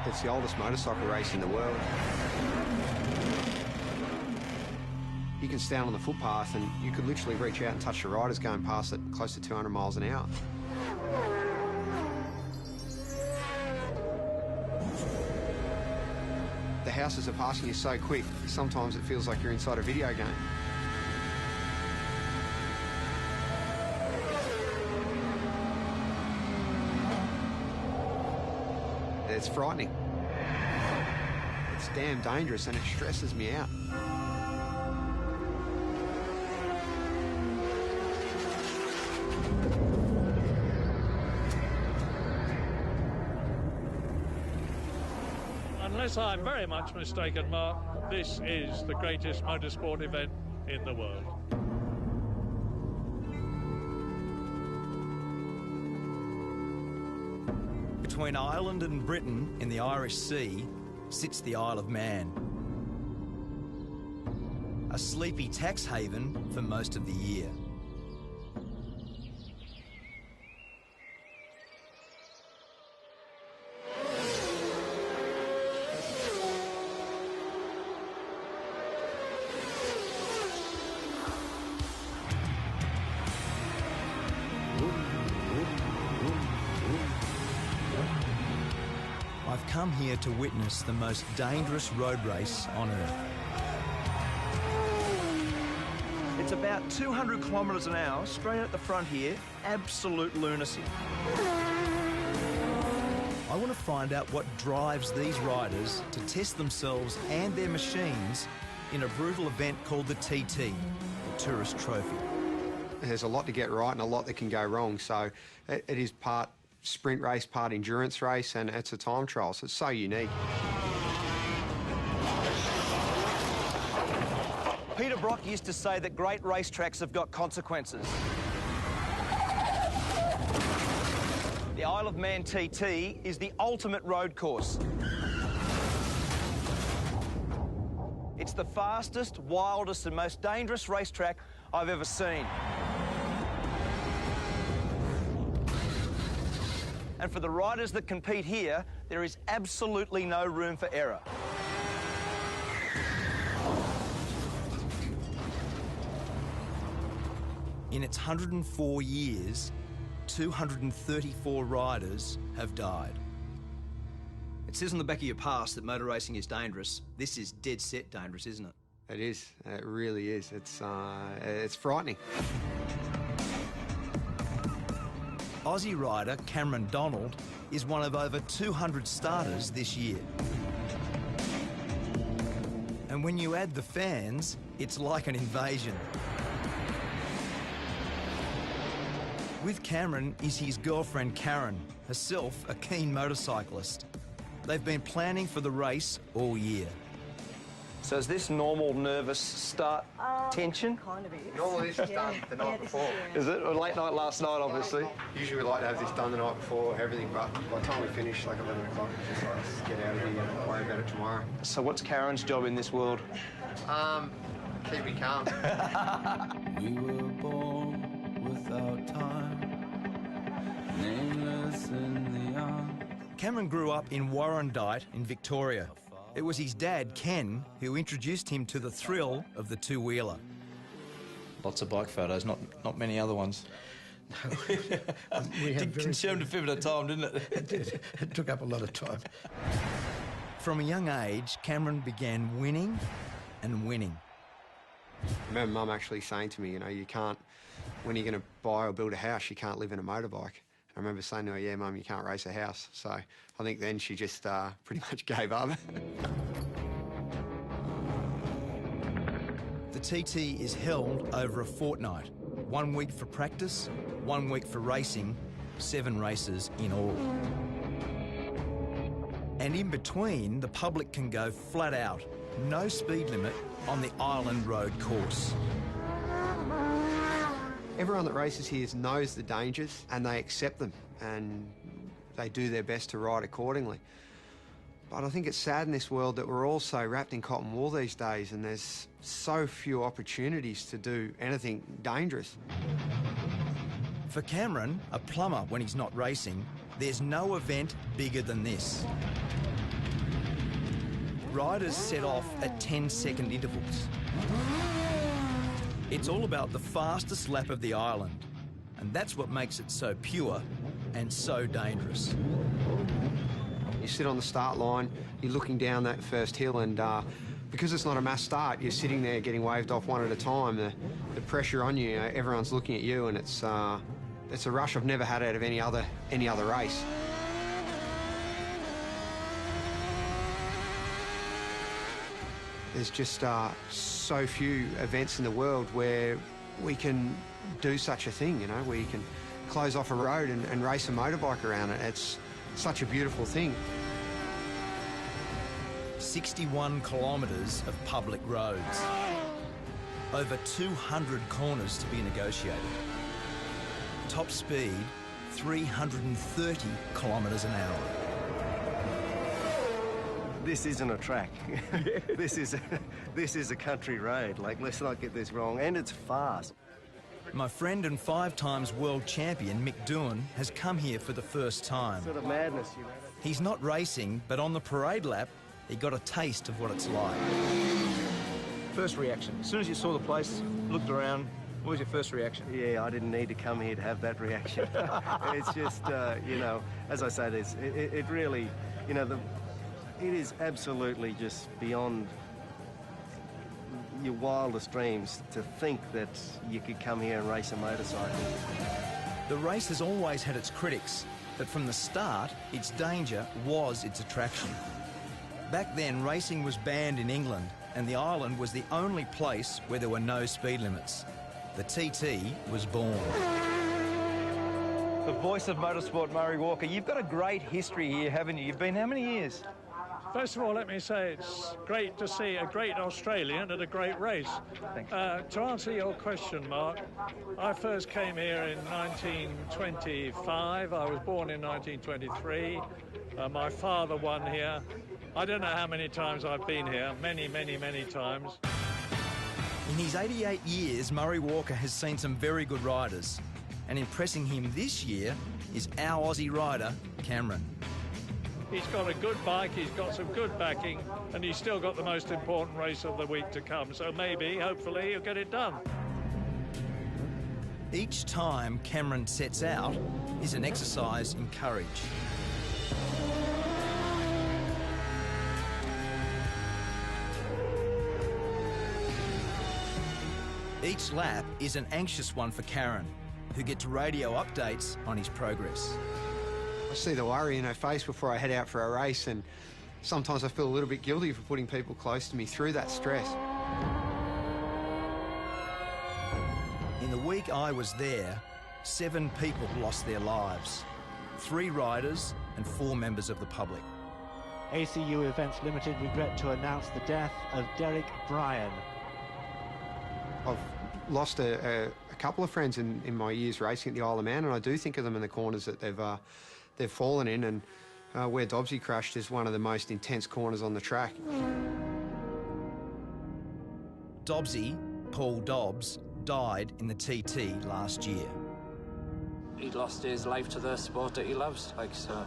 It's the oldest motorcycle race in the world. You can stand on the footpath and you could literally reach out and touch the riders going past at close to 200 miles an hour. The houses are passing you so quick, sometimes it feels like you're inside a video game. It's frightening. It's damn dangerous and it stresses me out. Unless I'm very much mistaken, Mark, this is the greatest motorsport event in the world. Between Ireland and Britain in the Irish Sea sits the Isle of Man. A sleepy tax haven for most of the year. I've come here to witness the most dangerous road race on Earth. It's about 200 kilometres an hour, straight at the front here, absolute lunacy. I want to find out what drives these riders to test themselves and their machines in a brutal event called the TT, the Tourist Trophy. There's a lot to get right and a lot that can go wrong, so it is part sprint race, part endurance race, and it's a time trial, so it's so unique. Peter Brock used to say that great racetracks have got consequences. The Isle of Man TT is the ultimate road course. It's the fastest, wildest and most dangerous racetrack I've ever seen. And for the riders that compete here, there is absolutely no room for error. In its 104 years, 234 riders have died. It says on the back of your pass that motor racing is dangerous. This is dead set dangerous, isn't it? It is. It really is. It's frightening. Aussie rider Cameron Donald is one of over 200 starters this year. And when you add the fans, it's like an invasion. With Cameron is his girlfriend Karen, herself a keen motorcyclist. They've been planning for the race all year. So is this normal nervous start tension? Kind of is. Normally this is done the night before. Is it? Or late night last night, obviously? Usually we like to have this done the night before, everything, but by the time we finish, like 11 o'clock, it's just like, let's get out of here and worry about it tomorrow. So what's Karen's job in this world? Keep me calm. We were born without time, nameless in the young. Cameron grew up in Warrandyte in Victoria. It was his dad, Ken, who introduced him to the thrill of the two-wheeler. Lots of bike photos, not many other ones. Did consume a fair bit of time, didn't it? It did. It took up a lot of time. From a young age, Cameron began winning and winning. I remember Mum actually saying to me, you know, you can't, when you're going to buy or build a house, you can't live in a motorbike. I remember saying to her, yeah, Mum, you can't race a house. So I think then she just pretty much gave up. The TT is held over a fortnight. 1 week for practice, 1 week for racing, 7 races in all. And in between, the public can go flat out, no speed limit on the Island Road course. Everyone that races here knows the dangers and they accept them and they do their best to ride accordingly. But I think it's sad in this world that we're all so wrapped in cotton wool these days and there's so few opportunities to do anything dangerous. For Cameron, a plumber when he's not racing, there's no event bigger than this. riders set off at 10-second intervals. It's all about the fastest lap of the island, and that's what makes it so pure and so dangerous. You sit on the start line, you're looking down that first hill, and because it's not a mass start, you're sitting there getting waved off one at a time. The pressure on you, everyone's looking at you, and it's a rush I've never had out of any other race. There's just so few events in the world where we can do such a thing, you know, where you can close off a road and race a motorbike around it. It's such a beautiful thing. 61 kilometres of public roads. Over 200 corners to be negotiated. Top speed, 330 kilometres an hour. This isn't a track. This is a country road. Like, let's not get this wrong. And it's fast. My friend and 5-times world champion Mick Doohan has come here for the first time. Sort of madness, you know. He's not racing, but on the parade lap, he got a taste of what it's like. First reaction. As soon as you saw the place, looked around, what was your first reaction? Yeah, I didn't need to come here to have that reaction. It's just, you know, as I say, it really, you know, it is absolutely just beyond your wildest dreams to think that you could come here and race a motorcycle. The race has always had its critics, but from the start, its danger was its attraction. Back then, racing was banned in England, and the island was the only place where there were no speed limits. The TT was born. The voice of motorsport, Murray Walker. You've got a great history here, haven't you? You've been how many years? First of all, let me say it's great to see a great Australian at a great race. Thanks. To answer your question, Mark, I first came here in 1925. I was born in 1923. My father won here. I don't know how many times I've been here. Many, many, many times. In his 88 years, Murray Walker has seen some very good riders. And impressing him this year is our Aussie rider, Cameron. He's got a good bike, he's got some good backing, and he's still got the most important race of the week to come. So maybe, hopefully, he'll get it done. Each time Cameron sets out is an exercise in courage. Each lap is an anxious one for Karen, who gets radio updates on his progress. I see the worry in her face before I head out for a race, and sometimes I feel a little bit guilty for putting people close to me through that stress. In the week I was there, 7 people lost their lives. 3 riders and 4 members of the public. ACU Events Limited regret to announce the death of Derek Bryan. I've lost a couple of friends in my years racing at the Isle of Man, and I do think of them in the corners that they've fallen in, and where Dobbsy crashed is one of the most intense corners on the track. Dobbsy, Paul Dobbs, died in the TT last year. He lost his life to the sport that he loves, like, so.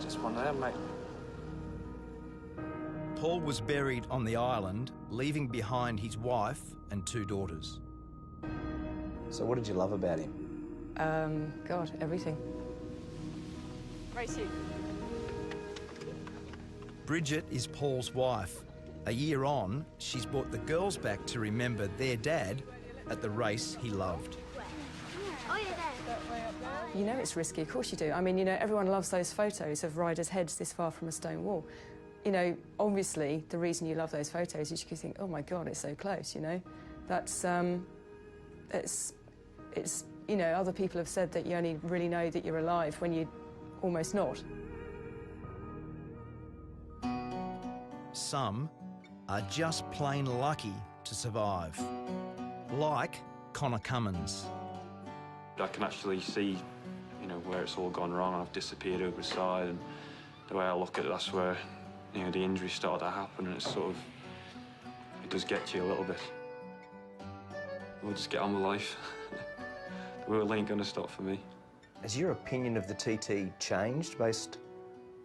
Just one of them, mate. Paul was buried on the island, leaving behind his wife and 2 daughters. So what did you love about him? God, everything. Racing. Bridget is Paul's wife. A year on, she's brought the girls back to remember their dad at the race he loved. You know it's risky, of course you do. I mean, you know, everyone loves those photos of riders' heads this far from a stone wall. You know, obviously, the reason you love those photos is you can think, oh my God, it's so close, you know? That's, it's, you know, other people have said that you only really know that you're alive when you're almost not. Some are just plain lucky to survive. Like Connor Cummins. I can actually see, you know, where it's all gone wrong. I've disappeared over the side, and the way I look at it, that's where, you know, the injuries started to happen, and it's sort of, it does get to you a little bit. We'll just get on with life. The world ain't gonna stop for me. Has your opinion of the TT changed based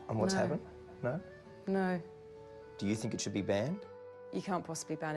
on what's No. happened? No? No, Do you think it should be banned? you can't possibly ban it.